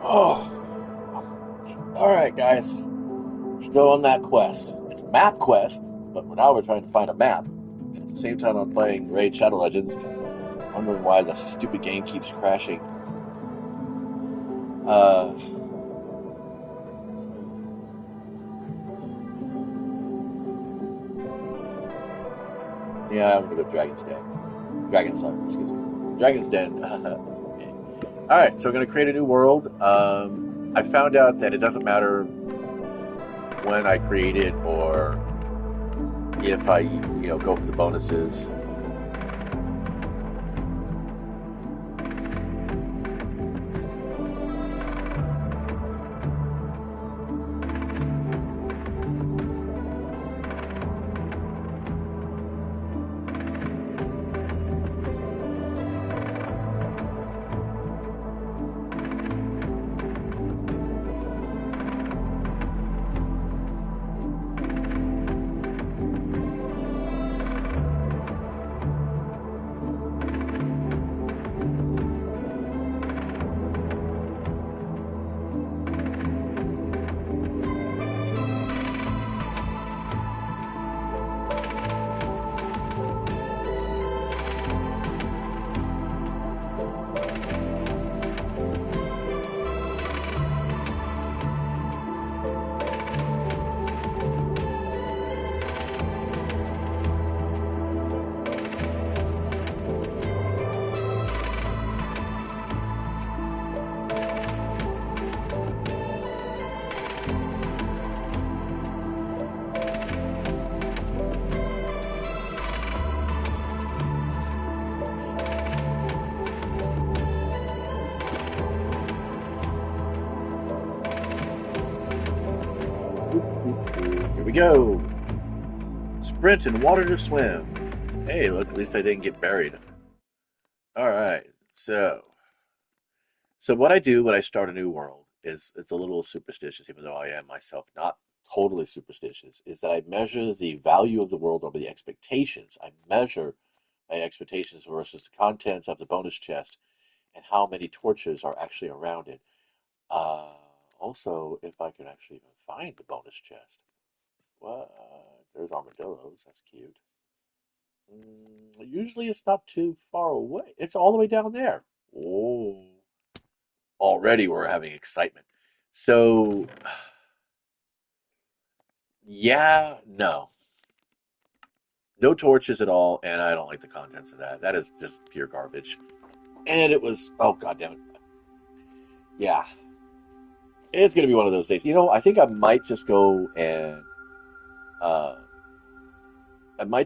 Oh, all right, guys. Still on that quest. It's a map quest, but now we're trying to find a map. And at the same time, I'm playing Raid Shadow Legends, wondering why the stupid game keeps crashing. Uh, yeah, I'm gonna go Dragon's Den. Excuse me. Dragon's Den. Okay. All right, so we're gonna create a new world. I found out that it doesn't matter when I create it or if I, go for the bonuses. Here we go. Sprint and water to swim. Hey, look, at least I didn't get buried. All right. So what I do when I start a new world is it's a little superstitious, even though I am myself not totally superstitious, is that I measure the value of the world over the expectations. I measure my expectations versus the contents of the bonus chest and how many torches are actually around it. Uh, Also, if I can actually even find the bonus chest. What? There's armadillos. That's cute. Usually it's not too far away. It's all the way down there. Oh, already we're having excitement. So, yeah, no. No torches at all, and I don't like the contents of that. That is just pure garbage. And it was, oh, god damn it. Yeah, it's going to be one of those days. I think uh, I might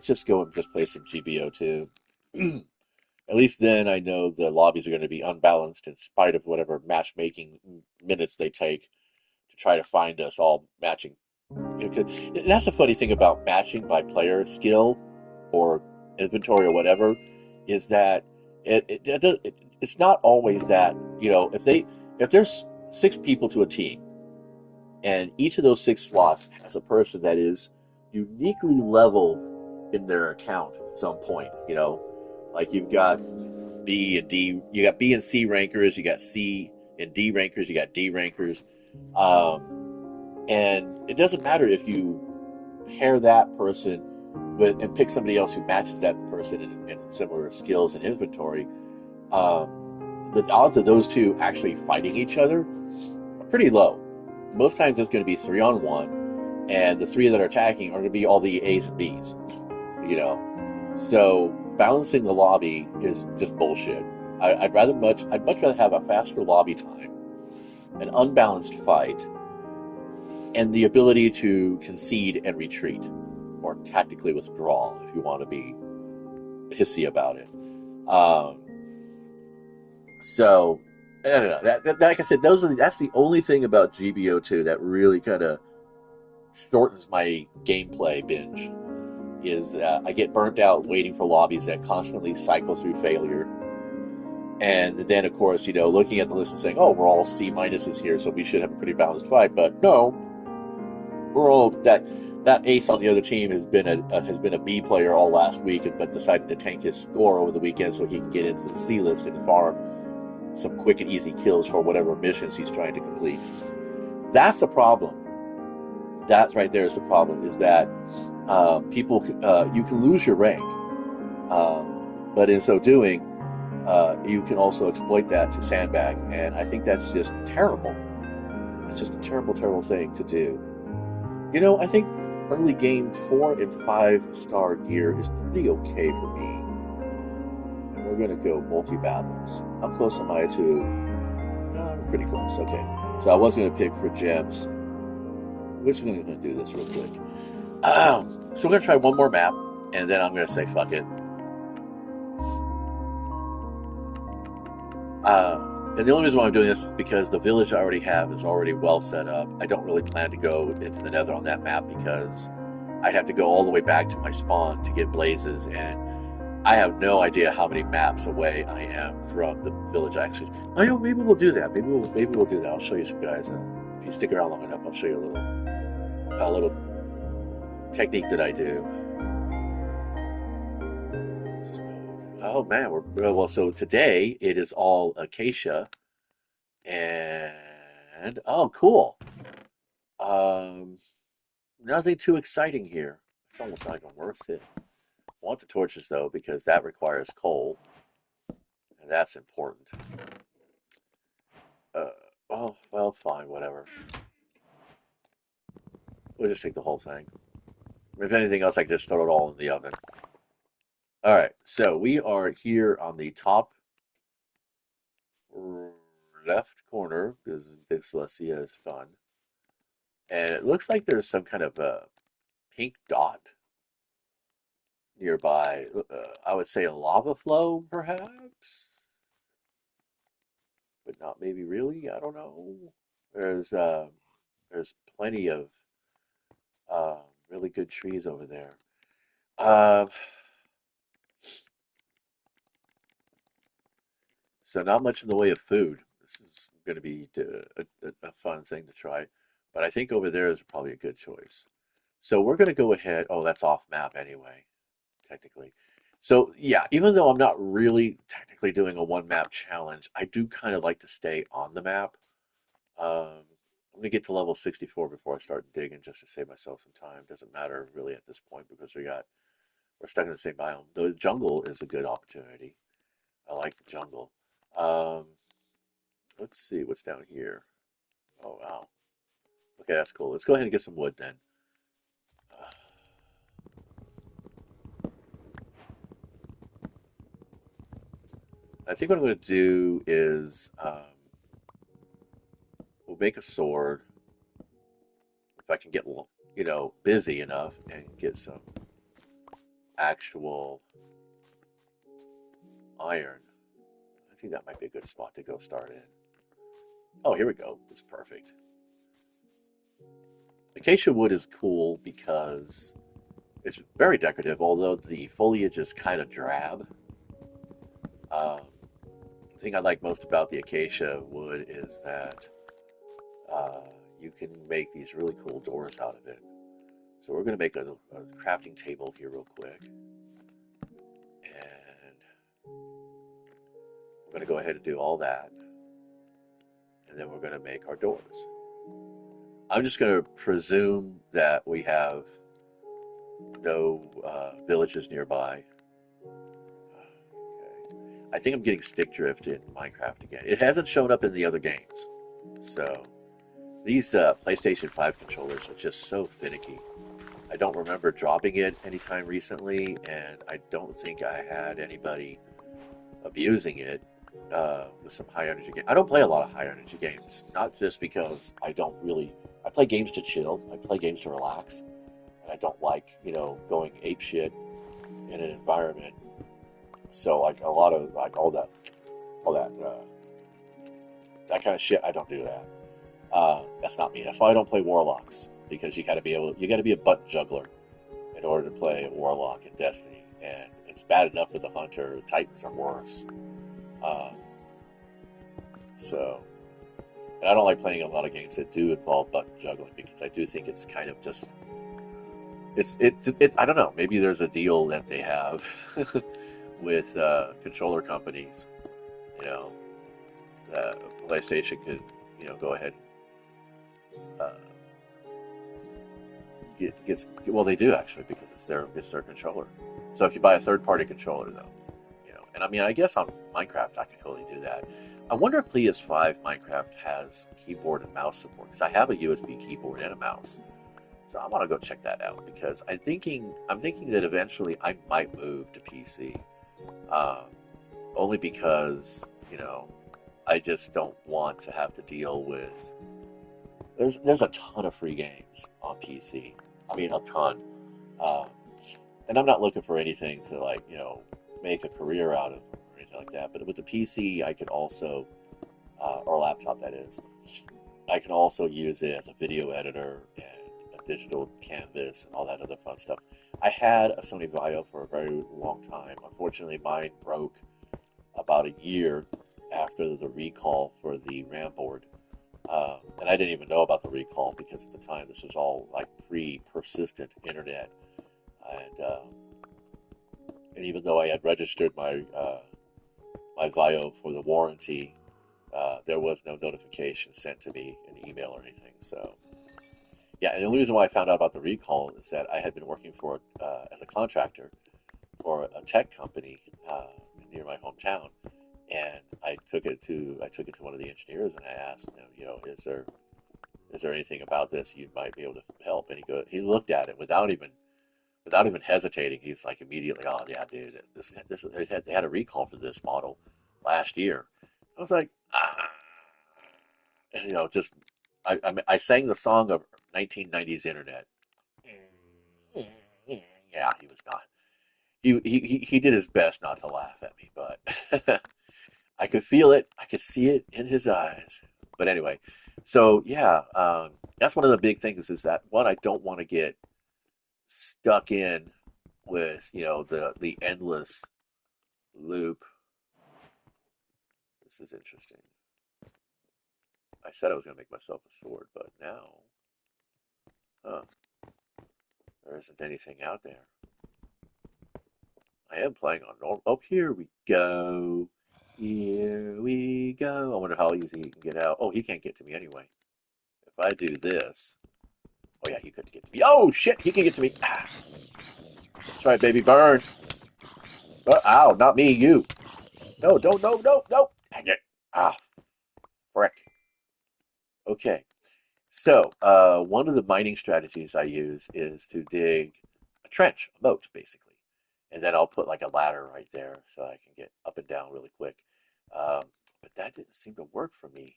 just go and just play some GBO2. At least then I know the lobbies are going to be unbalanced in spite of whatever matchmaking minutes they take to try to find us all matching. And that's the funny thing about matching by player skill or inventory or whatever is that it's not always that if there's six people to a team and each of those six slots has a person that is uniquely leveled in their account at some point, like you've got B and D, you got B and C rankers, you got C and D rankers, you got D rankers, and it doesn't matter if you pair that person with and pick somebody else who matches that person in similar skills and inventory. The odds of those two actually fighting each other are pretty low. Most times it's going to be 3-on-1, and the three that are attacking are going to be all the A's and B's. So balancing the lobby is just bullshit. I'd much rather have a faster lobby time, an unbalanced fight, and the ability to concede and retreat, or tactically withdraw if you want to be pissy about it. Um, so I don't know. Like I said, that's the only thing about GBO2 that really kind of shortens my gameplay binge. Is I get burnt out waiting for lobbies that constantly cycle through failure, and then of course looking at the list and saying, "Oh, we're all C minuses here, so we should have a pretty balanced fight." But no, we're all that ace on the other team has been a B player all last week, but decided to tank his score over the weekend so he can get into the C list and farm some quick and easy kills for whatever missions he's trying to complete. That's the problem. That right there is the problem. Is that people you can lose your rank, but in so doing, you can also exploit that to sandbag, and I think that's just terrible. It's just a terrible, terrible thing to do. You know, I think early game 4 and 5-star gear is pretty okay for me. And we're gonna go multi-battles. How close am I to? No, I'm pretty close. Okay, so I was gonna pick for gems. We're just gonna do this real quick. So we're gonna try one more map, and then I'm gonna say fuck it. And the only reason why I'm doing this is because the village I already have is already well set up. I don't really plan to go into the nether on that map because I'd have to go all the way back to my spawn to get blazes, and I have no idea how many maps away I am from the village. Actually, I know maybe we'll do that. Maybe we'll do that. I'll show you some guys. If you stick around long enough, I'll show you a little technique that I do. Oh man, well. So today it is all acacia, and oh, cool. Um, Nothing too exciting here. It's almost not even worth it. I want the torches though because that requires coal, and that's important. Uh, oh well, fine, whatever. We'll just take the whole thing. If anything else, I can just throw it all in the oven. All right, so we are here on the top left corner because dyslexia is fun. And it looks like there's some kind of a pink dot nearby. I would say a lava flow, perhaps, but not maybe really. I don't know. There's uh, there's plenty of uh, really good trees over there. Uh, so not much in the way of food. This is going to be a fun thing to try, but I think over there is probably a good choice. So we're going to go ahead. Oh, that's off map anyway, technically. So yeah, even though I'm not really technically doing a one map challenge, I do kind of like to stay on the map. I'm gonna get to level 64 before I start digging, just to save myself some time. Doesn't matter really at this point because we're stuck in the same biome. The jungle is a good opportunity. I like the jungle. Um, let's see what's down here. Oh wow. Okay, that's cool. Let's go ahead and get some wood then. Uh, I think what I'm going to do is we'll make a sword if I can get busy enough and get some actual iron. I think that might be a good spot to go start in. Oh, here we go. It's perfect. Acacia wood is cool because it's very decorative, although the foliage is kind of drab. Um, the thing I like most about the acacia wood is that uh, you can make these really cool doors out of it. So we're going to make a crafting table here real quick. And we're going to go ahead and do all that. And then we're going to make our doors. I'm just going to presume that we have no villages nearby. Okay. I think I'm getting stick drift in Minecraft again. It hasn't shown up in the other games. So these PlayStation 5 controllers are just so finicky. I don't remember dropping it anytime recently, and I don't think I had anybody abusing it with some high energy games. I don't play a lot of high energy games, not just because I play games to chill. I play games to relax, and I don't like going ape shit in an environment. So like a lot of like all that that kind of shit, I don't do that. That's not me. That's why I don't play warlocks, because you got to be a button juggler in order to play warlock in Destiny, and it's bad enough with the hunter. Titans are worse. Um, so, and I don't like playing a lot of games that do involve button juggling because I do think it's kind of just I don't know. Maybe there's a deal that they have with controller companies, you know. PlayStation could, go ahead and well, they do actually because it's their controller. So if you buy a third-party controller, though, and I mean, I guess on Minecraft I could totally do that. I wonder if PS5 Minecraft has keyboard and mouse support because I have a USB keyboard and a mouse. So I want to go check that out because I'm thinking that eventually I might move to PC, um, only because I just don't want to have to deal with. There's a ton of free games on PC. I mean, a ton. Um, and I'm not looking for anything to like make a career out of or anything like that. But with the PC, I could also or laptop that is, I can also use it as a video editor and a digital canvas and all that other fun stuff. I had a Sony Vaio for a very long time. Unfortunately, mine broke about a year after the recall for the RAM board. And I didn't even know about the recall because at the time this was all like pre-persistent internet, and even though I had registered my Vaio for the warranty, there was no notification sent to me in email or anything. So yeah, and the reason why I found out about the recall is that I had been working for as a contractor for a tech company near my hometown, and I took it to one of the engineers and I asked him, is there anything about this you might be able to help? And he looked at it without even hesitating. He was like immediately, oh yeah, dude, they had a recall for this model last year. I was like, and, just I sang the song of 1990s internet. Yeah, he was not. He did his best not to laugh at me, but I could feel it. I could see it in his eyes. But anyway, so yeah, that's one of the big things is that one, I don't want to get stuck in with the endless loop. This is interesting. I said I was going to make myself a sword, but now, huh, there isn't anything out there. I am playing on normal. Oh, here we go. Here we go. I wonder how easy he can get out. Oh, he can't get to me anyway. If I do this, oh yeah, he couldn't get to me. Oh shit, he can get to me. Ah, that's right, baby, burn. Ow, not me, you. No, don't, no, no, no. Dang it. Ah, frick. Okay. So, one of the mining strategies I use is to dig a trench, a moat, basically. And then I'll put like a ladder right there so I can get up and down really quick. Um, but that didn't seem to work for me.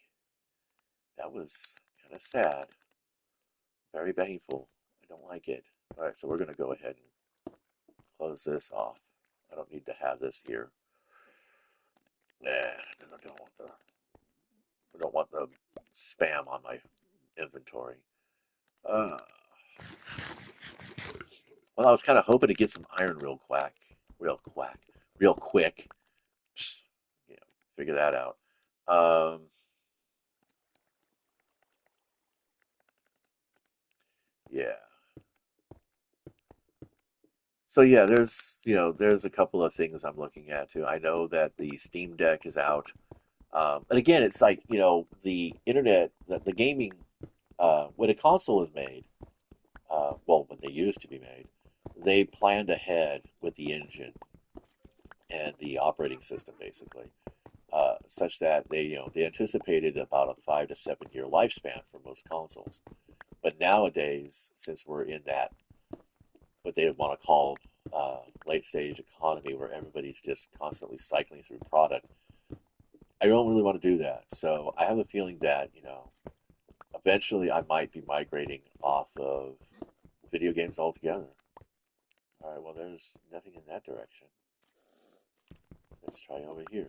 That was kind of sad, very painful. I don't like it. All right, so we're going to go ahead and close this off. I don't need to have this here. Nah, I don't want the spam on my inventory. Uh, well, I was kind of hoping to get some iron real quick. You know, figure that out. Um, yeah. So yeah, there's a couple of things I'm looking at too. I know that the Steam Deck is out, and again, it's like the internet, the gaming. When a console is made, well, when they used to be made, they planned ahead with the engine and the operating system, basically, such that they anticipated about a 5 to 7 year lifespan for most consoles. But nowadays, since we're in that what they want to call late stage economy, where everybody's just constantly cycling through product, I don't really want to do that. So I have a feeling that eventually I might be migrating off of video games altogether. All right, well, there's nothing in that direction. Let's try over here.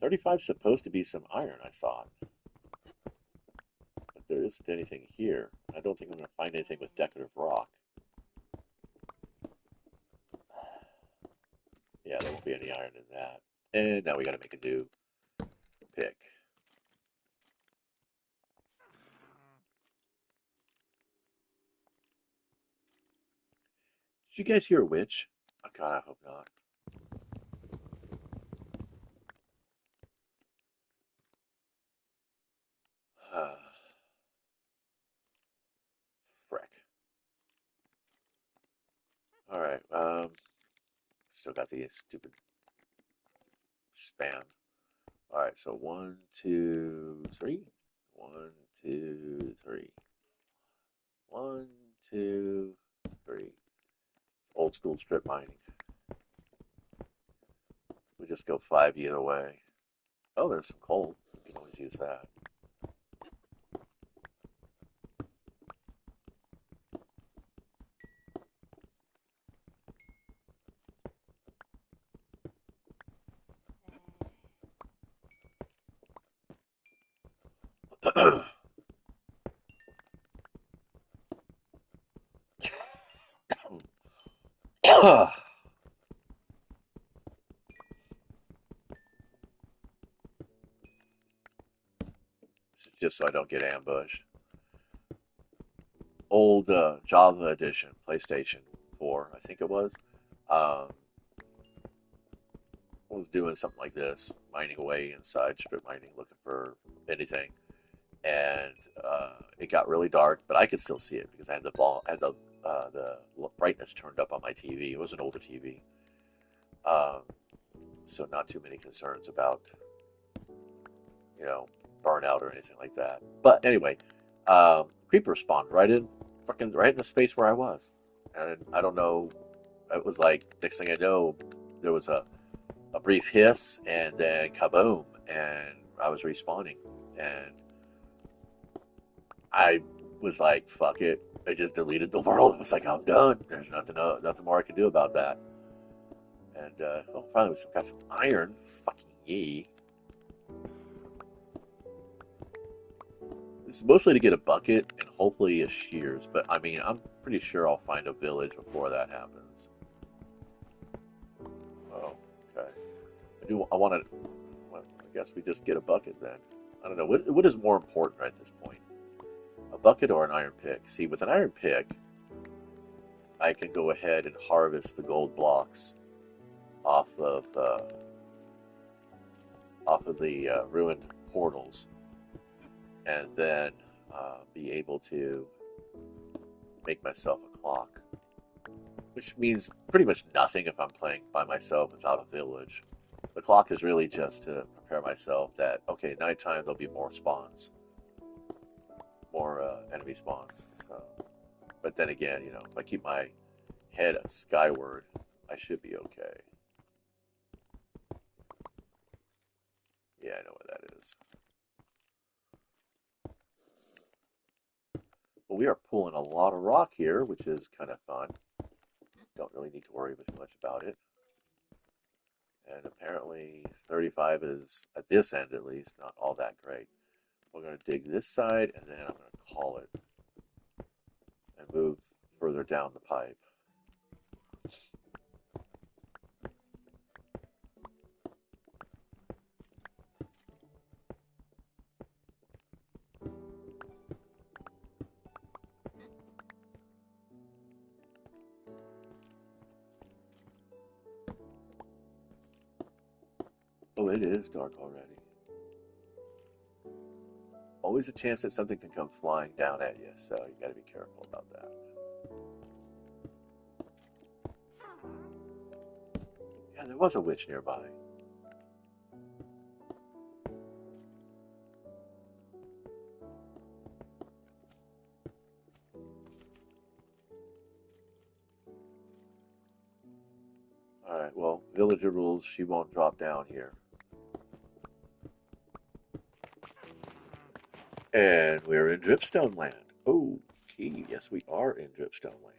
35 is supposed to be some iron, I thought, but there isn't anything here. I don't think I'm going to find anything with decorative rock. Yeah, there won't be any iron in that. And now we got to make a new pick. Did you guys hear a witch? Oh God, I hope not. Still got the stupid spam. All right, so 1, 2, 3. 1, 2, 3. 1, 2, 3. It's old school strip mining. We just go 5 either way. Oh, there's some coal. We can always use that. This is just so I don't get ambushed. Old Java edition, PlayStation 4, I think it was. Um, was doing something like this, mining away inside, strip mining, looking for anything, and it got really dark, but I could still see it because I had the brightness turned up on my TV. It was an older TV, um, so not too many concerns about you know burnout or anything like that. But anyway, creeper spawned right in the space where I was, and I don't know. It was like next thing I know, there was a brief hiss and then kaboom, and I was respawning, and I was like, "Fuck it." I just deleted the world. I was like, "I'm done. There's nothing more I can do about that." And well, finally, we got some iron. Fucking yee. This is mostly to get a bucket and hopefully a shears, but I mean, I'm pretty sure I'll find a village before that happens. Oh, okay. I want to. Well, I guess we just get a bucket then. I don't know. What is more important right at this point? A bucket or an iron pick? See, with an iron pick, I can go ahead and harvest the gold blocks off of the ruined portals, and then be able to make myself a clock, which means pretty much nothing if I'm playing by myself without a village. The clock is really just to prepare myself that okay, nighttime there'll be more spawns, more enemy spawns. So, but then again, if I keep my head skyward, I should be okay. Yeah, I know what that is. But we are pulling a lot of rock here, which is kind of fun. Don't really need to worry too much about it. And apparently 35 is, at this end at least, not all that great. We're going to dig this side, and then I'm going to call it and move further down the pipe. Oh, it is dark already. Always a chance that something can come flying down at you, so you got to be careful about that. Yeah, there was a witch nearby. Alright, well, villager rules, she won't drop down here. And we're in Dripstone Land. Okay, yes, we are in Dripstone Land.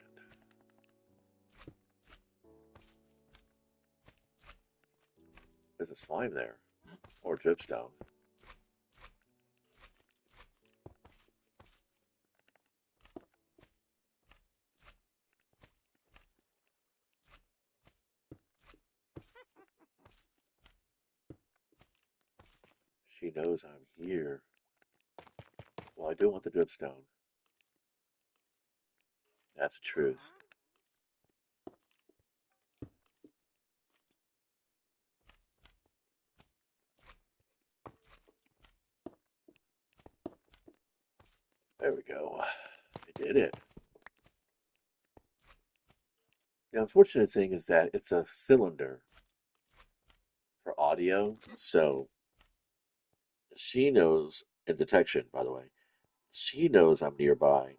There's a slime there, or dripstone. She knows I'm here. Well, I do want the dripstone. That's the truth. There we go. I did it. The unfortunate thing is that it's a cylinder for audio, so she knows, and detection, by the way, she knows I'm nearby,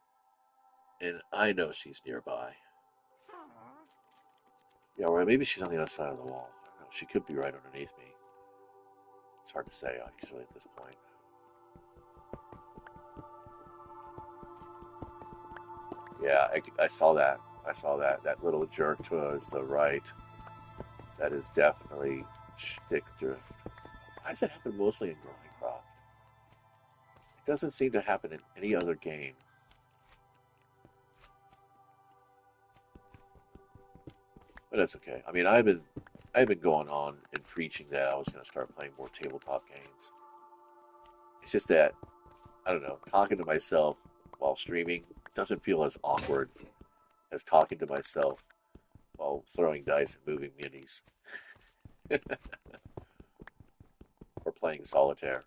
and I know she's nearby. Yeah, or maybe she's on the other side of the wall. I don't know. She could be right underneath me. It's hard to say, actually, at this point. Yeah, I saw that. I saw that. That little jerk towards the right. That is definitely stick drift. Why does it happen mostly in Minecraft? It doesn't seem to happen in any other game. But that's okay. I mean, I've been going on and preaching that I was going to start playing more tabletop games. It's just that I don't know, talking to myself while streaming doesn't feel as awkward as talking to myself while throwing dice and moving minis or playing solitaire.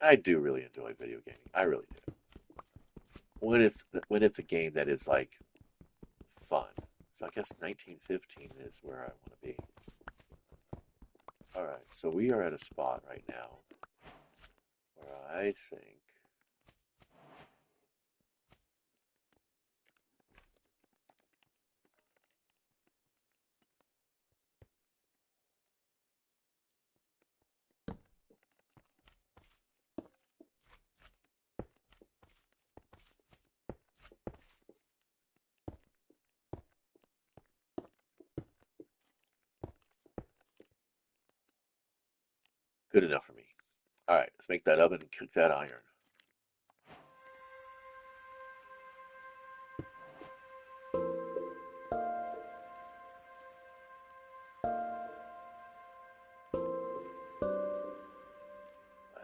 I do really enjoy video gaming. I really do. When it's a game that is like fun. So I guess 1915 is where I want to be. All right, so we are at a spot right now where I think good enough for me. All right, let's make that oven and cook that iron.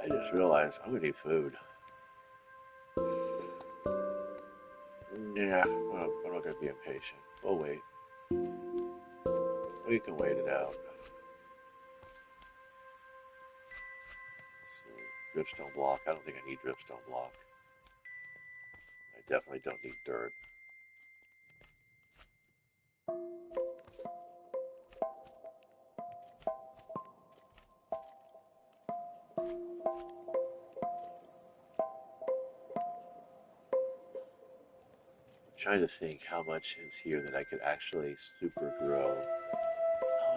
I just realized I'm gonna need food. Yeah, I'm not gonna be impatient. We'll wait. We can wait it out. So, dripstone block. I don't think I need dripstone block. I definitely don't need dirt. I'm trying to think how much is here that I could actually super grow.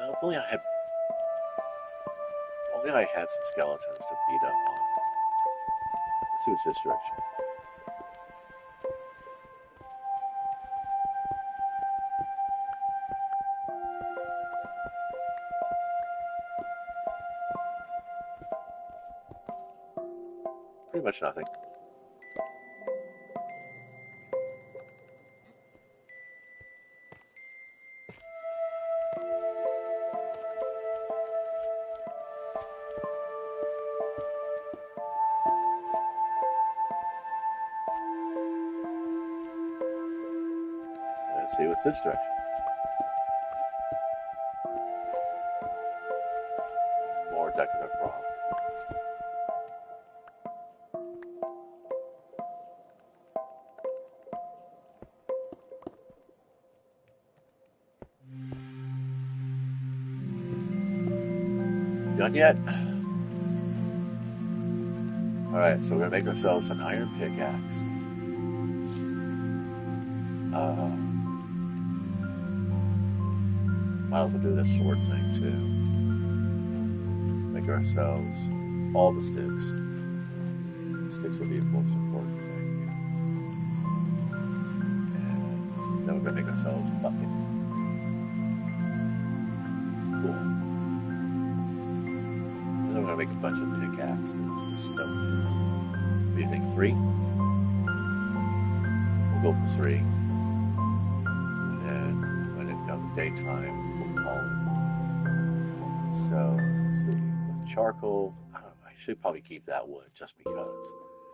Oh, if only I had some skeletons to beat up on. Let's see what's this direction. Pretty much nothing. Let's see what's this direction. More decorative rock. Done yet? Alright, so we're gonna make ourselves an iron pickaxe. Might as well do this sword thing too. Make ourselves all the sticks. Sticks will be the most important thing. And then we're gonna make ourselves a bucket. Cool. And then we're gonna make a bunch of pickaxes and stones. What do you think? 3? We'll go for 3. And when it comes daytime, we'll call it. So let's see. With charcoal, I don't know, I should probably keep that wood just because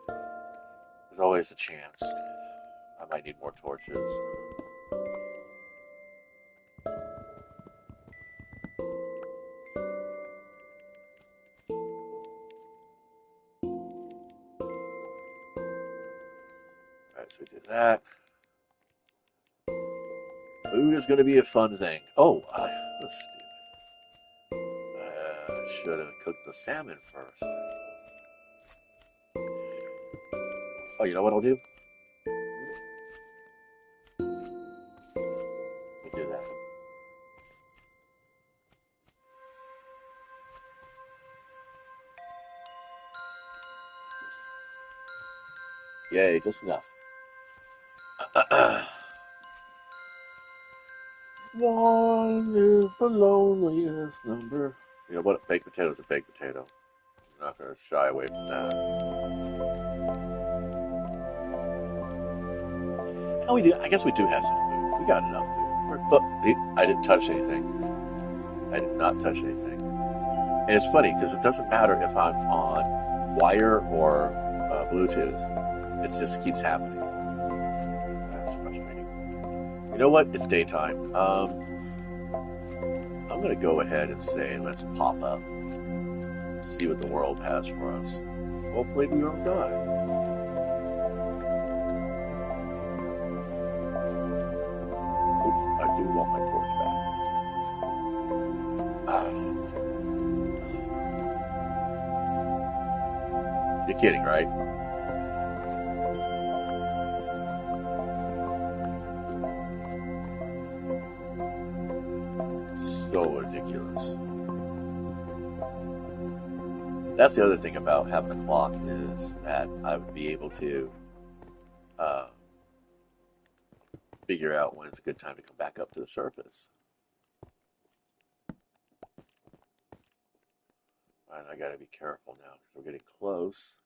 there's always a chance I might need more torches. Alright, so we do that. Food is going to be a fun thing. Oh, that's stupid. I should have cooked the salmon first. Oh, you know what I'll do? Let me do that. Yay, just enough. One is the loneliest number. You know what? Baked potato is a baked potato. I'm not going to shy away from that. And we do. I guess we do have some food. We got enough food. I didn't touch anything. I did not touch anything. And it's funny because it doesn't matter if I'm on wire or Bluetooth. It just keeps happening. That's frustrating. You know what? It's daytime. I'm going to go ahead and say let's pop up. See what the world has for us. Hopefully we don't die. Oops, I do want my torch back. You're kidding, right? So ridiculous. That's the other thing about having a clock is that I would be able to uh, figure out when it's a good time to come back up to the surface. All right, I got to be careful now because we're getting close.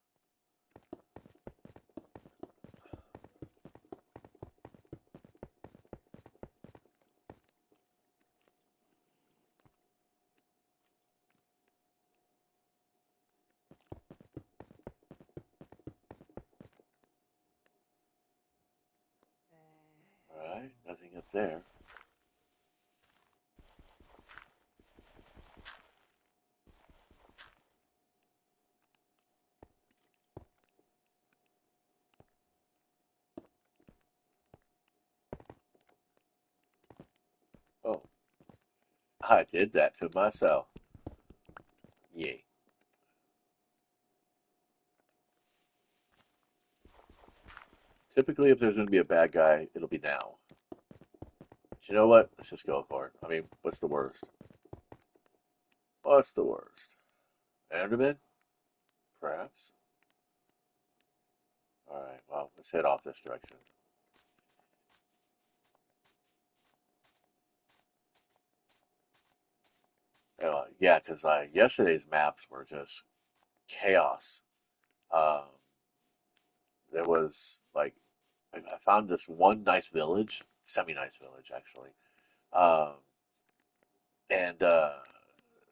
All right, nothing up there. Oh, I did that to myself. Yay. Typically, if there's going to be a bad guy, it'll be now. But you know what? Let's just go for it. I mean, what's the worst? What's the worst? Enderman? Perhaps? Alright, well, let's head off this direction. Yeah, because yesterday's maps were just chaos. Um, there was, like, I found this one nice village, semi-nice village, actually, um, and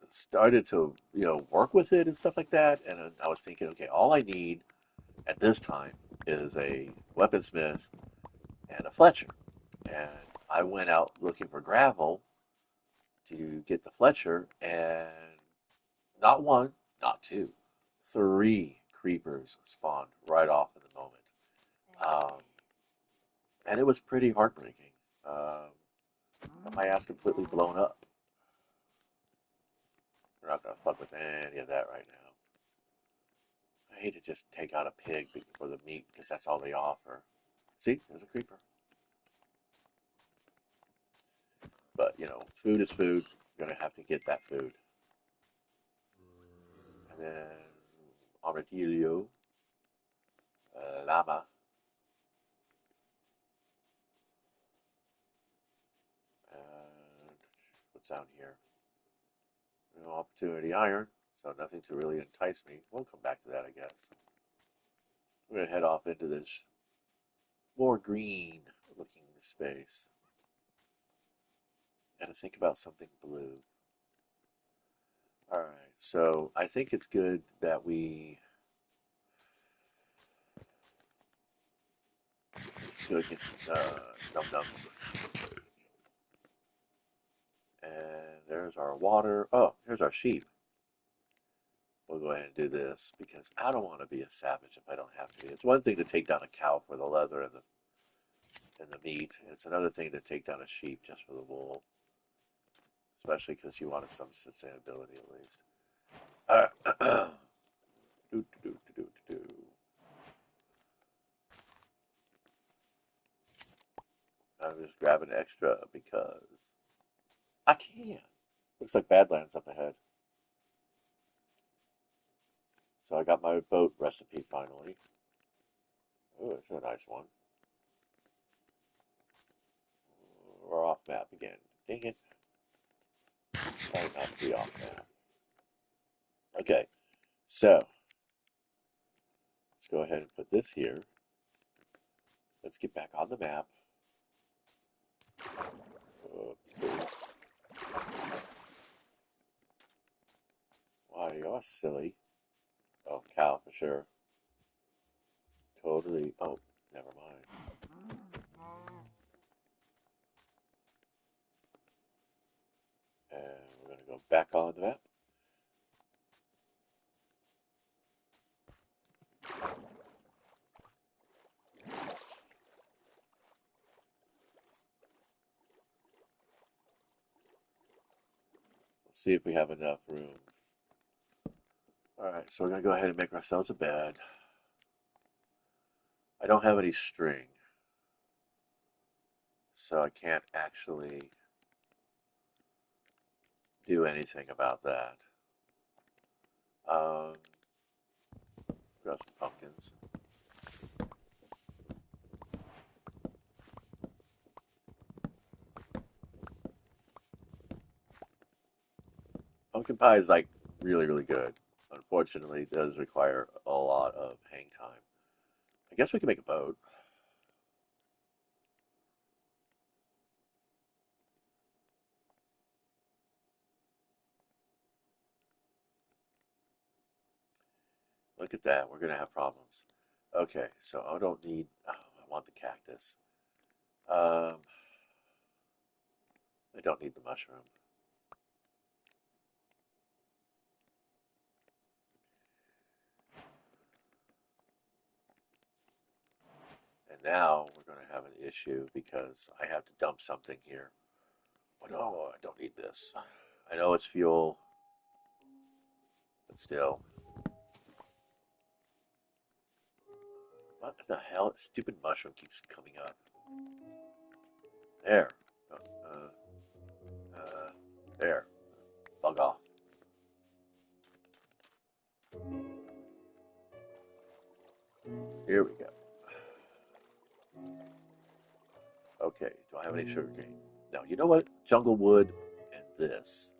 started to, work with it and stuff like that. And then I was thinking, okay, all I need at this time is a weaponsmith and a Fletcher. And I went out looking for gravel to get the Fletcher, and not one, not two, three creepers spawned right off in the moment. Um, and it was pretty heartbreaking. Um, got my ass completely blown up. We're not going to fuck with any of that right now. I hate to just take out a pig for the meat because that's all they offer. See, there's a creeper. But, food is food. You're going to have to get that food. And then armadillo, llama, and what's down here? No opportunity iron, so nothing to really entice me. We'll come back to that, I guess. We're going to head off into this more green looking space. Gotta think about something blue. Alright, so I think it's good that let's go get some num-nums. And there's our water. Oh, here's our sheep. we'll go ahead and do this because I don't want to be a savage if I don't have to be. It's one thing to take down a cow for the leather and the meat. It's another thing to take down a sheep just for the wool, especially because you want some sustainability at least. Do, do, do, do, do, do. I'm just grabbing extra because I can. Looks like Badlands up ahead. So I got my boat recipe finally. Oh, it's a nice one. We're off map again. Dang it. Try not to be off map. Okay, so let's go ahead and put this here. Let's get back on the map. Oopsie. Why, you're silly. Oh, cow for sure. Totally. Oh, never mind. And we're going to go back on the map. Let's see if we have enough room. Alright, so we're going to go ahead and make ourselves a bed. I don't have any string, so I can't actually do anything about that. Got some pumpkins. Pumpkin pie is like really, really good. Unfortunately, it does require a lot of hang time. I guess we can make a boat. Look at that. We're going to have problems. Okay, so I don't need. Oh, I want the cactus. Um, I don't need the mushroom. And now we're going to have an issue because I have to dump something here. Oh no, I don't need this. I know it's fuel, but still. What the hell? That stupid mushroom keeps coming up. There. There. Bug off. Here we go. Okay, do I have any sugar cane? No, you know what? Jungle wood and this.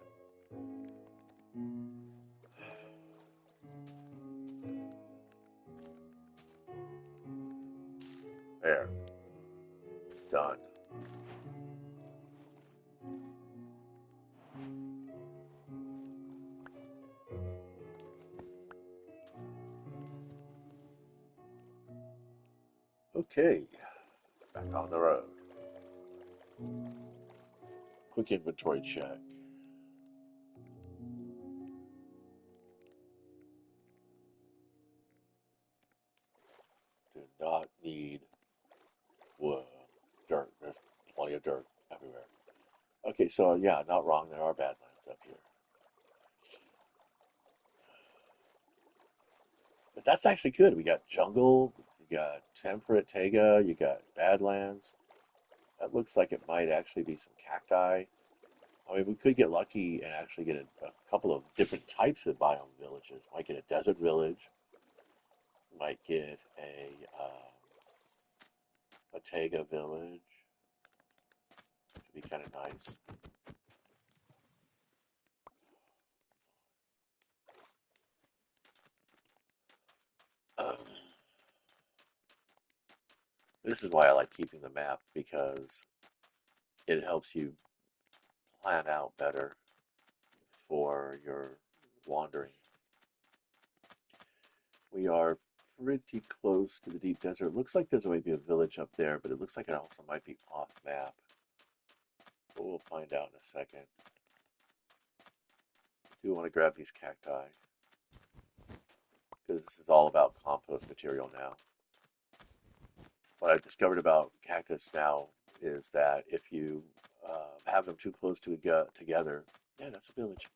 There. Done. Okay, back on the road. Quick inventory check. Do not need wood. Dirt. There's plenty of dirt everywhere. Okay, so yeah, not wrong. There are badlands up here. But that's actually good. We got jungle, you got temperate taiga, you got badlands. That looks like it might actually be some cacti. I mean, we could get lucky and actually get a couple of different types of biome villages. Might get a desert village. Might get a taiga village. Could be kind of nice. Um, this is why I like keeping the map because it helps you plan out better for your wandering. We are pretty close to the deep desert. It looks like there's maybe a village up there, but it looks like it also might be off map. But we'll find out in a second. I do want to grab these cacti. because this is all about compost material now. What I've discovered about cactus now is that if you have them too close together, yeah, that's a village.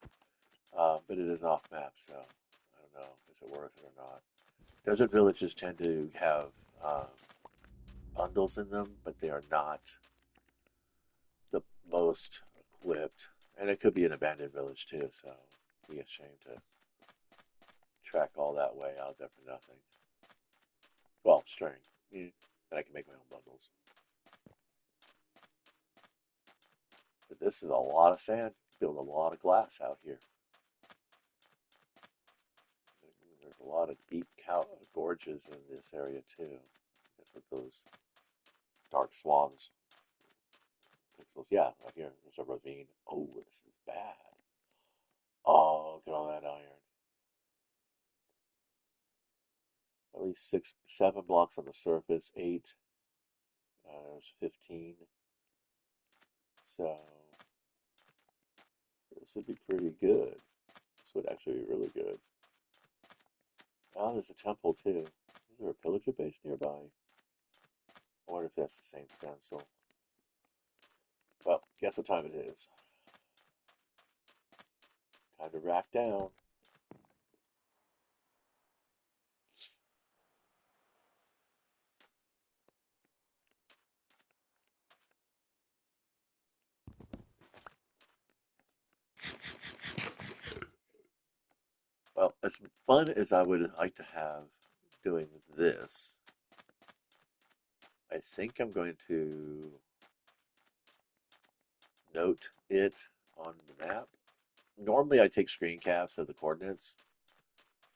But it is off map, so I don't know, is it worth it or not? Desert villages tend to have um, bundles in them, but they are not the most equipped. And it could be an abandoned village too, so it'd be a shame to track all that way out there for nothing. Well, string. Yeah, but I can make my own bundles. But this is a lot of sand. Build a lot of glass out here. There's a lot of deep gorges in this area too. That's what those dark swamps pixels. Yeah, right here. There's a ravine. Oh, this is bad. Oh, look at all that iron. At least 7 blocks on the surface. 8. There's 15. So this would be pretty good. This would actually be really good. Oh, there's a temple too. Is there a pillager base nearby? I wonder if that's the same stencil. Well, guess what time it is? Time to rack down. Well, as fun as I would like to have doing this, I think I'm going to note it on the map. Normally I take screen caps of the coordinates,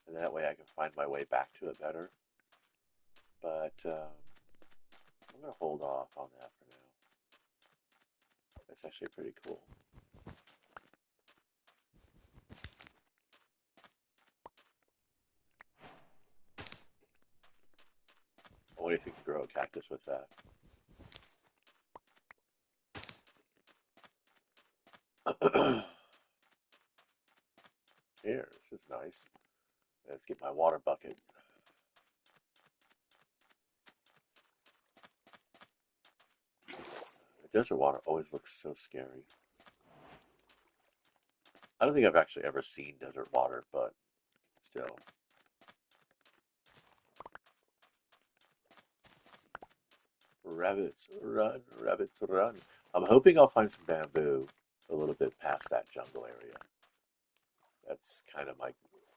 and that way I can find my way back to it better. But I'm going to hold off on that for now. That's actually pretty cool. I wonder if you can grow a cactus with that. Here, this is nice. Let's get my water bucket. The desert water always looks so scary. I don't think I've actually ever seen desert water, but still. Rabbits, run, rabbits, run. I'm hoping I'll find some bamboo a little bit past that jungle area. That's kind of my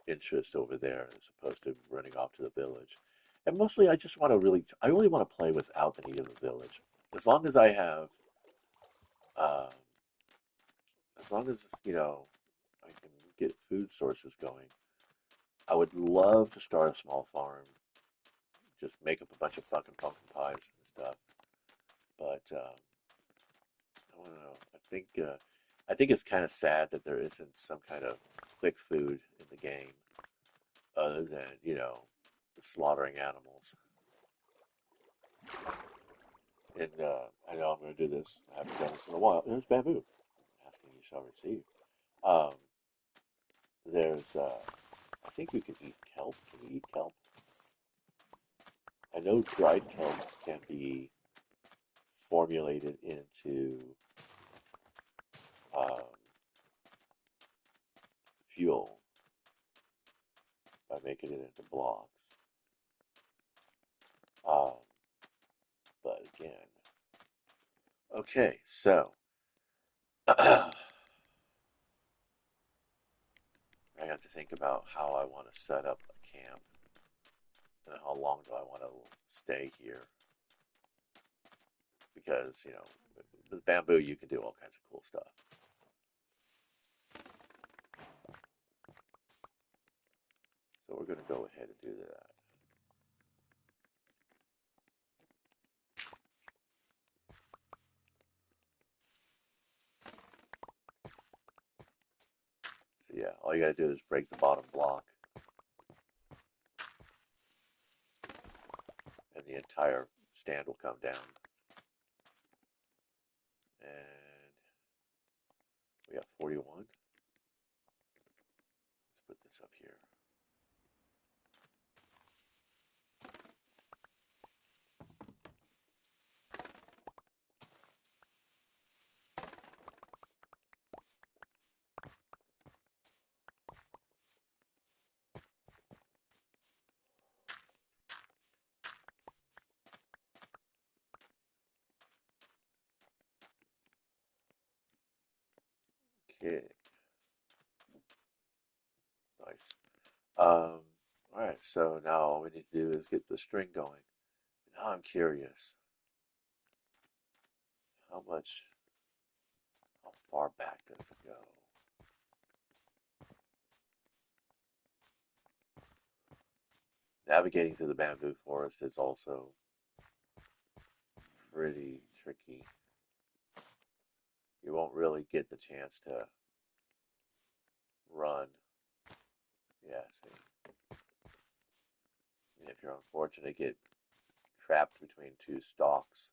interest over there as opposed to running off to the village. And mostly I just want to I really want to play without the need of a village. As long as I have, um, as long as, I can get food sources going, I would love to start a small farm, just make up a bunch of fucking pumpkin pies and stuff. But I don't know. I think it's kind of sad that there isn't some kind of quick food in the game other than slaughtering animals. And I know I'm going to do this. I haven't done this in a while. There's bamboo. Asking you shall receive. Um, there's I think we could eat kelp. Can we eat kelp? I know dried kelp can be formulated into um, fuel by making it into blocks. Um, but again, okay, so I have to think about how I want to set up a camp and how long do I want to stay here because with bamboo you can do all kinds of cool stuff. So we're going to go ahead and do that. So yeah, all you got to do is break the bottom block and the entire stand will come down. And we have 41. Let's put this up here. Okay, nice. Um, all right, so now all we need to do is get the string going. Now I'm curious, how much, how far back does it go? Navigating through the bamboo forest is also pretty tricky. You won't really get the chance to run. Yeah, see. And if you're unfortunate, get trapped between two stalks,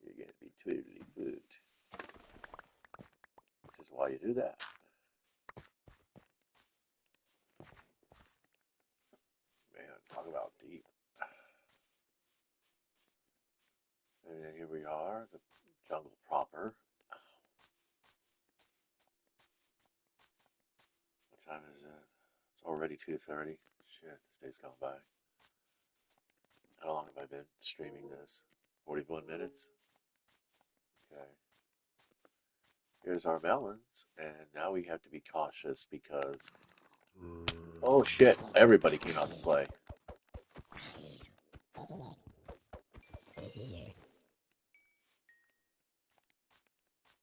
you're going to be totally food, which is why you do that. Man, talk about deep. And then here we are, the jungle proper. What time is it? It's already 2:30. Shit, this day's gone by. How long have I been streaming this? 41 minutes? Okay. Here's our melons, and now we have to be cautious because, oh shit, everybody came out to play.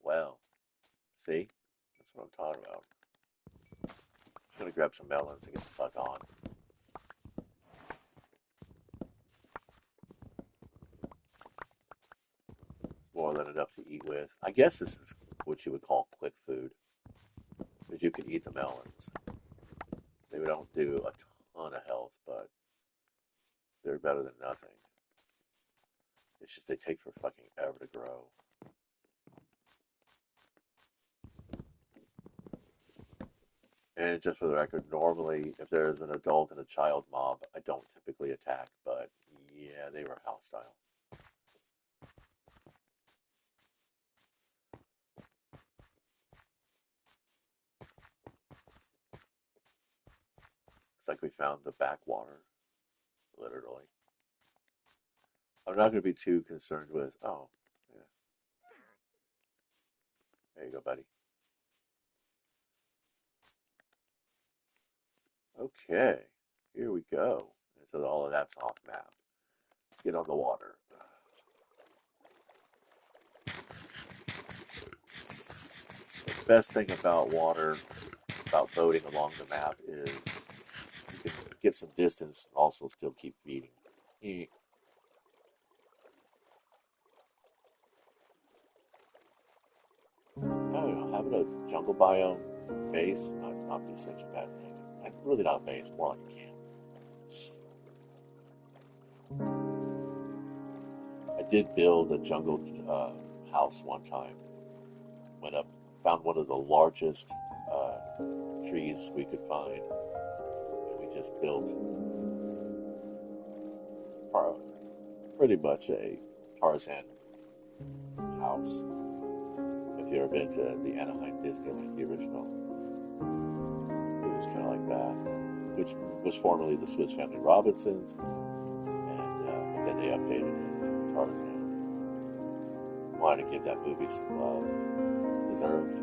Well, see? That's what I'm talking about. Just gonna grab some melons and get the fuck on. It's more than enough to eat with. I guess this is what you would call quick food, because you can eat the melons. They don't do a ton of health, but they're better than nothing. It's just they take for fucking ever to grow. And just for the record, normally if there's an adult and a child mob, I don't typically attack, but yeah, they were hostile. Looks like we found the backwater, literally. I'm not going to be too concerned with, oh, yeah. There you go, buddy. Okay, here we go. And so all of that's off map. Let's get on the water. The best thing about water, about boating along the map, is you can get some distance and also still keep feeding. I don't know, having a jungle biome base not be such a bad thing. Really not a base, more like a camp. I did build a jungle house one time. Went up, found one of the largest trees we could find, and we just built pretty much a Tarzan house. If you've ever been to the Anaheim Disneyland, the original, it was kind of like that, which was formerly the Swiss Family Robinsons, and but then they updated it to Tarzan. Wanted to give that movie some love. Deserved.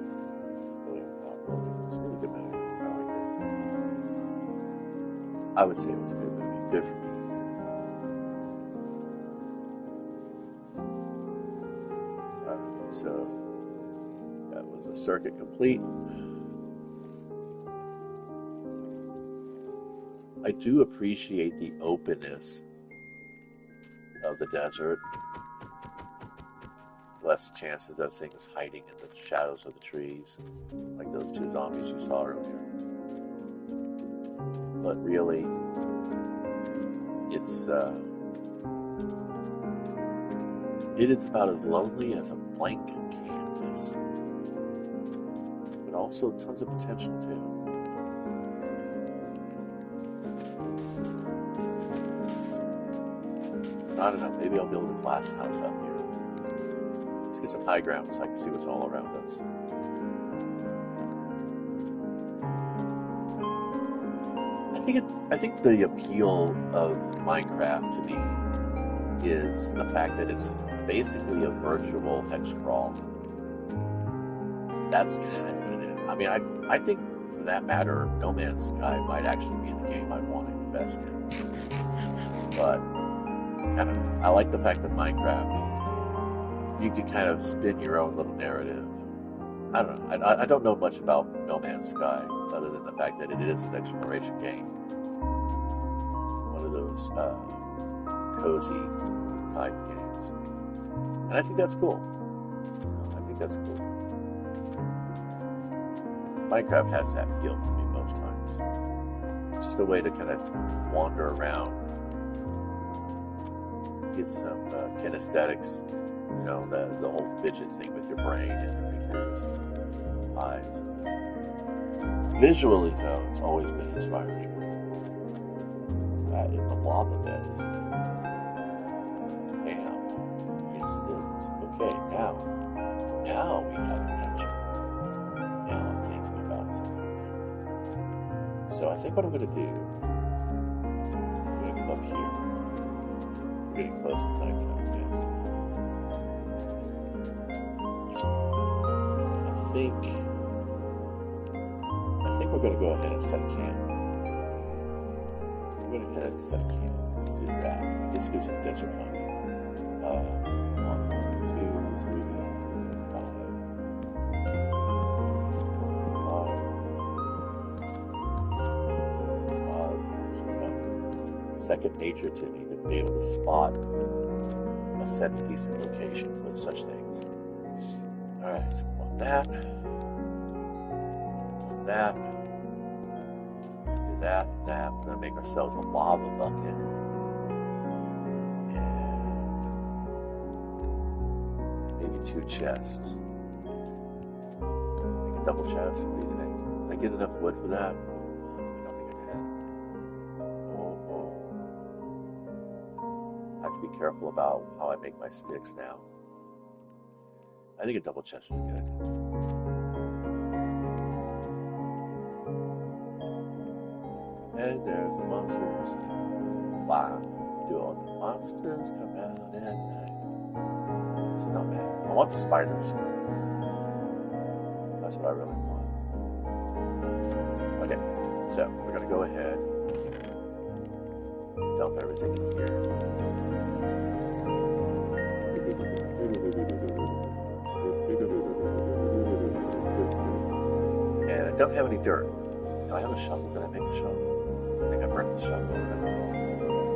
Really, not really. It's a really good movie. I liked it. I would say it was a good movie. Good for me. Alright, so that was a circuit complete. I do appreciate the openness of the desert. Less chances of things hiding in the shadows of the trees, like those two zombies you saw earlier. But really, it is about as lonely as a blank canvas, but also tons of potential too. So I don't know, maybe I'll build a glass house up here. Let's get some high ground so I can see what's all around us. I think the appeal of Minecraft to me is the fact that it's basically a virtual hex crawl. That's kind of what it is. I mean, I think for that matter, No Man's Sky might actually be the game I want to invest in. But I don't know. I like the fact that Minecraft, you can kind of spin your own little narrative. I don't know. I don't know much about No Man's Sky other than the fact that it is an exploration game. One of those cozy type games. And I think that's cool. I think that's cool. Minecraft has that feel for me most times. It's just a way to kind of wander around, get some kinesthetics, you know, the whole fidget thing with your brain and your fingers and eyes. Visually, though, it's always been inspiring. That is a lava bed, isn't it? Damn. It's okay, now we have attention. Now I'm thinking about something. So I think what I'm going to do, I'm going to come up here. We're getting close to nighttime again. I think we're going to go ahead and set a camp. We're going to go ahead and set a camp. Let's do that. Let's do some desert hunt. 1, 2, 3, 5. Second nature to me to be able to spot a semi-decent location for such things. Alright, so we want that. That. Do that. We're going to make ourselves a lava bucket. And maybe 2 chests. Make a double chest. What do you think? Did I get enough wood for that? I don't think I did. I have to be careful about how I make my sticks now. I think a double chest is good. And there's the monsters. Wow. Do all the monsters come out at night? It's not bad. I want the spiders. That's what I really want. Okay, so we're going to go ahead, dump everything in here. And I don't have any dirt. Do I have a shovel? Did I make a shovel? I think I burnt the shovel.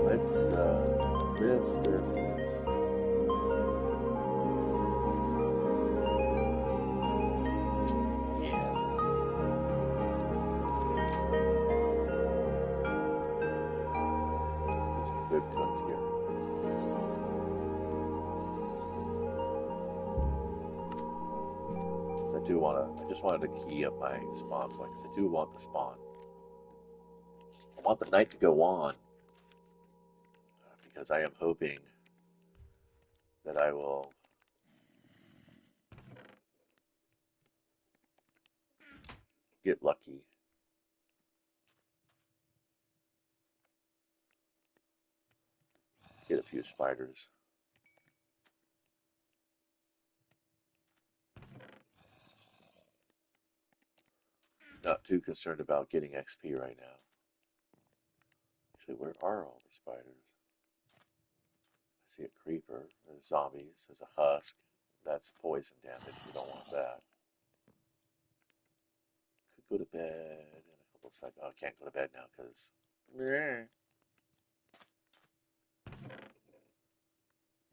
Let's, this. Yeah. It's good cooked here. So I just wanted to key up my spawn points. I do want the spawn. I want the night to go on because I am hoping that I will get lucky. Get a few spiders. Not too concerned about getting XP right now. Actually, where are all the spiders? I see a creeper. There's zombies. There's a husk. That's poison damage. We don't want that. Could go to bed in a couple of seconds. Oh, I can't go to bed now because...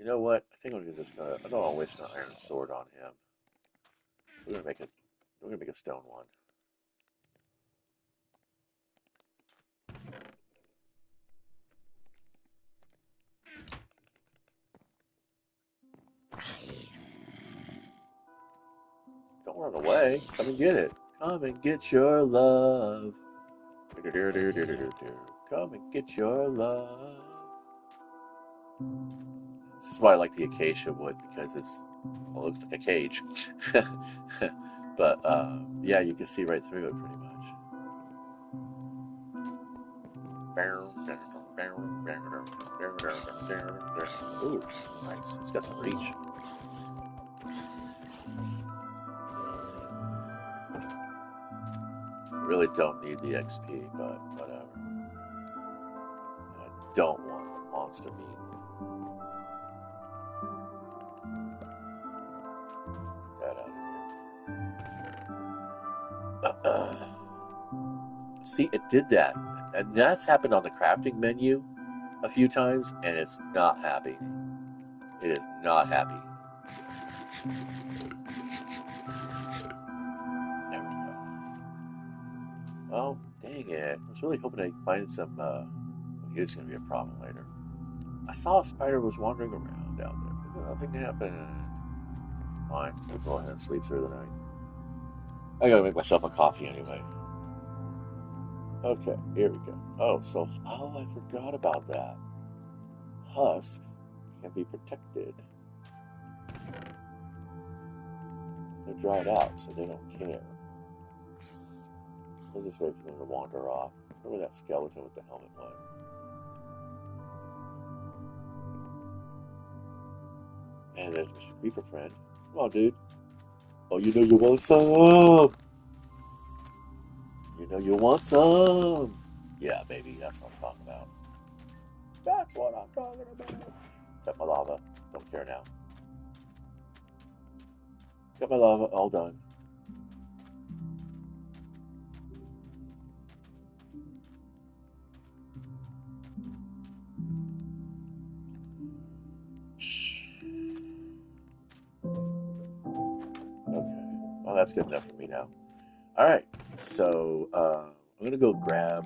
You know what? I think I'm just gonna... I don't want to waste an iron sword on him. We're gonna make a stone one. Don't run away. Come and get it. Come and get your love. Come and get your love. This is why I like the acacia wood because it looks like a cage. But yeah, you can see right through it pretty much. Ooh, nice. It's got some reach. Really don't need the XP, but whatever. I don't want the monster meat. Get that out of here. See, it did that. And that's happened on the crafting menu a few times, and it's not happy. It is not happy. There we go. Oh, dang it. I was really hoping I'd find some, it's going to be a problem later. I saw a spider was wandering around out there. Nothing happened. Fine, we'll go ahead and sleep through the night. I gotta make myself a coffee anyway. Okay, here we go. Oh, I forgot about that. Husks can be protected. They're dried out, so they don't care. I'll just wait for them to wander off. Where that skeleton with the helmet went. And there's Mr. Creeper friend. Come on, dude. Oh, you know you want some! You know you want some! Yeah, baby, that's what I'm talking about. That's what I'm talking about. Got my lava. Don't care now. Got my lava all done. Okay. Well, that's good enough for me now. Alright, so I'm going to go grab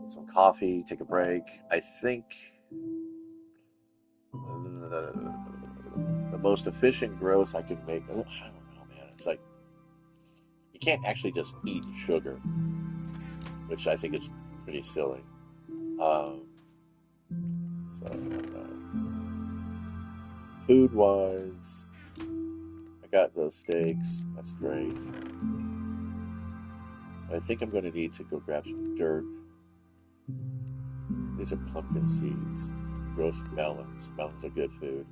some coffee, take a break. I think the most efficient gross I could make, I don't know, man. It's like, you can't actually just eat sugar, which I think is pretty silly. So, food-wise, I got those steaks. That's great. I think I'm going to need to go grab some dirt. These are pumpkin seeds. Roast melons. Melons are good food.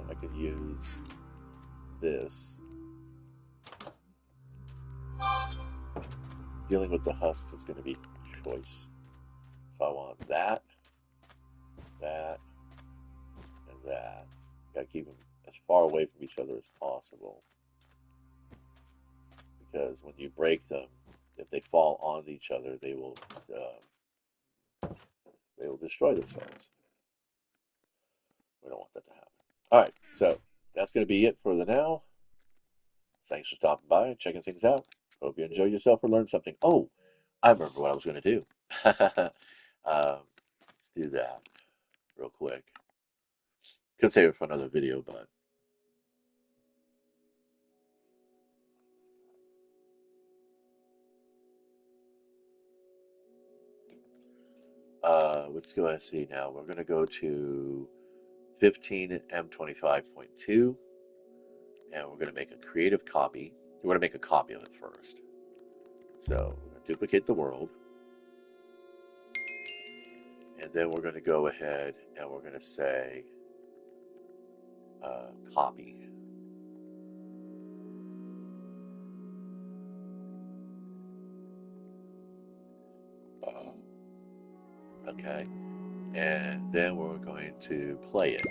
I could use this. Dealing with the husks is going to be choice. So I want that, and that. Got to keep them as far away from each other as possible. Because when you break them, if they fall on each other, they will destroy themselves. We don't want that to happen. All right, so that's going to be it for the now. Thanks for stopping by and checking things out. Hope you enjoyed yourself or learned something. Oh, I remember what I was going to do. Let's do that real quick. Could save it for another video, but let's go ahead and see now. We're going to go to 15M25.2, and we're going to make a creative copy. We're going to make a copy of it first. So we're going to duplicate the world, and then we're going to go ahead and we're going to say copy. Okay, and then we're going to play it.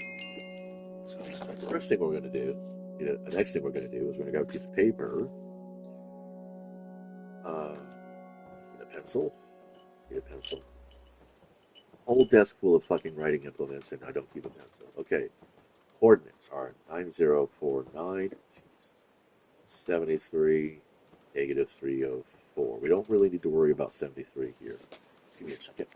So the first thing we're going to do, the next thing we're going to do is we're going to grab a piece of paper, get a pencil, whole desk full of fucking writing implements, and I don't keep a pencil. Okay, coordinates are 9049, 73, -304. We don't really need to worry about 73 here. Give me a second.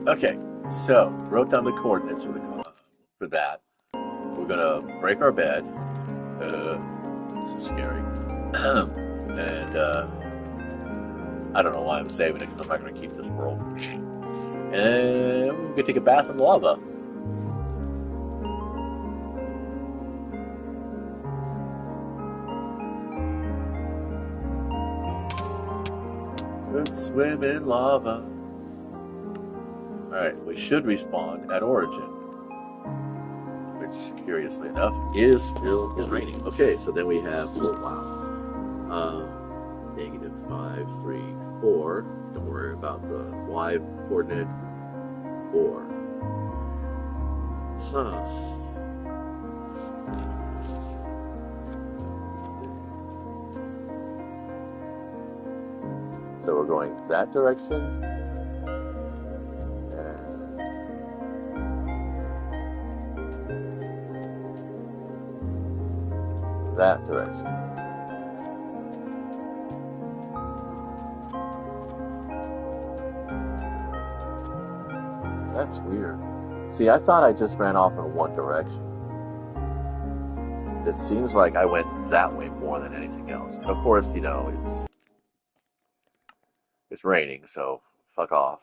Okay, so wrote down the coordinates for that. We're gonna break our bed. Uh, this is scary. And I don't know why I'm saving it because I'm not gonna keep this world. And we're gonna take a bath in lava. Let's swim in lava. Alright, we should respawn at origin, which, curiously enough, is raining. Okay, so then we have, oh wow, negative 5, 3, 4. Don't worry about the y coordinate, 4. Huh. Let's see. So we're going that direction. That direction. That's weird. See, I thought I just ran off in one direction. It seems like I went that way more than anything else. And of course, you know, it's raining, so fuck off.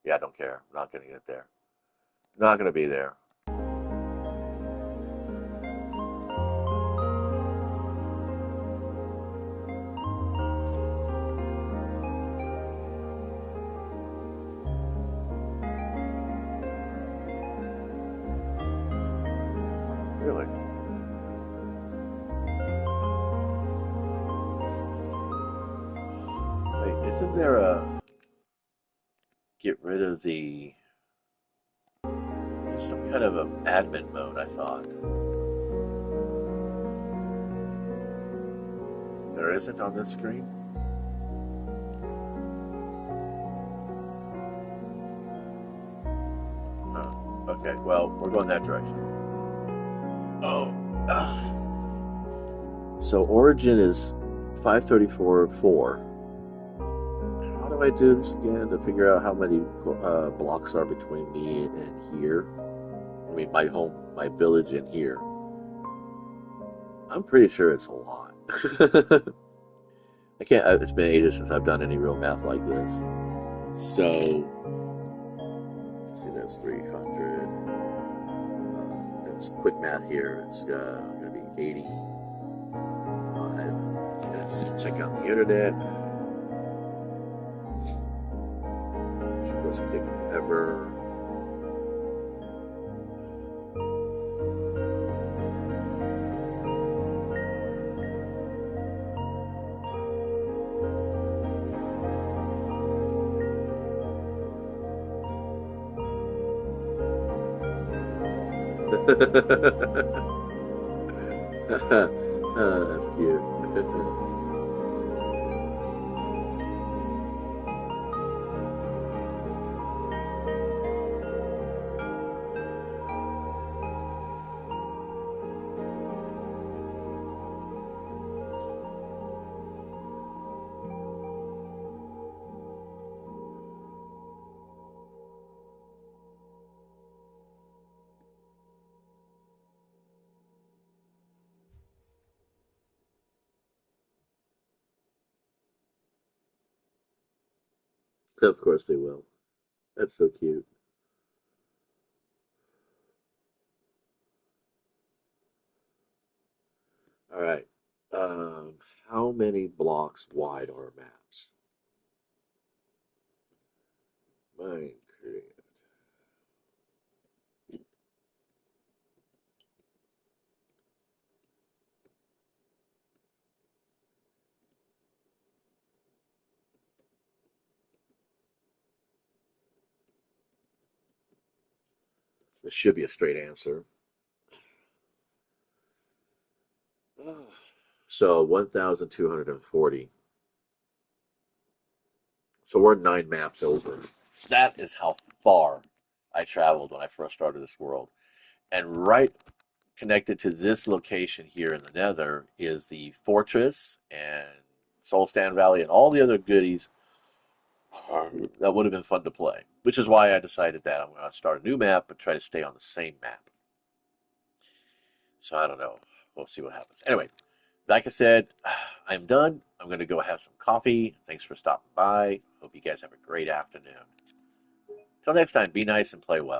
Yeah, I don't care. I'm not gonna get there. Not gonna be there. Really? Wait, isn't there a get rid of there's some kind of a admin mode, I thought. There isn't on this screen? Oh, okay. Well, we're going that direction. Oh. So origin is 534.4. How do I do this again to figure out how many blocks are between me and here? I mean, my home, my village, and here. I'm pretty sure it's a lot. I can't. It's been ages since I've done any real math like this. So, let's see, that's 300. Doing some quick math here. It's going to be 85. Let's check out the internet. Of course, it takes forever. Oh, that's cute. Of course they will. That's so cute. All right. Um, how many blocks wide are maps? Minecraft. This should be a straight answer. So 1,240. So we're 9 maps over. That is how far I traveled when I first started this world. And right connected to this location here in the Nether is the fortress and Soul Stand Valley and all the other goodies That would have been fun to play, which is why I decided that I'm going to start a new map but try to stay on the same map. So I don't know. We'll see what happens. Anyway, like I said, I'm done. I'm going to go have some coffee. Thanks for stopping by. Hope you guys have a great afternoon. Till next time, be nice and play well.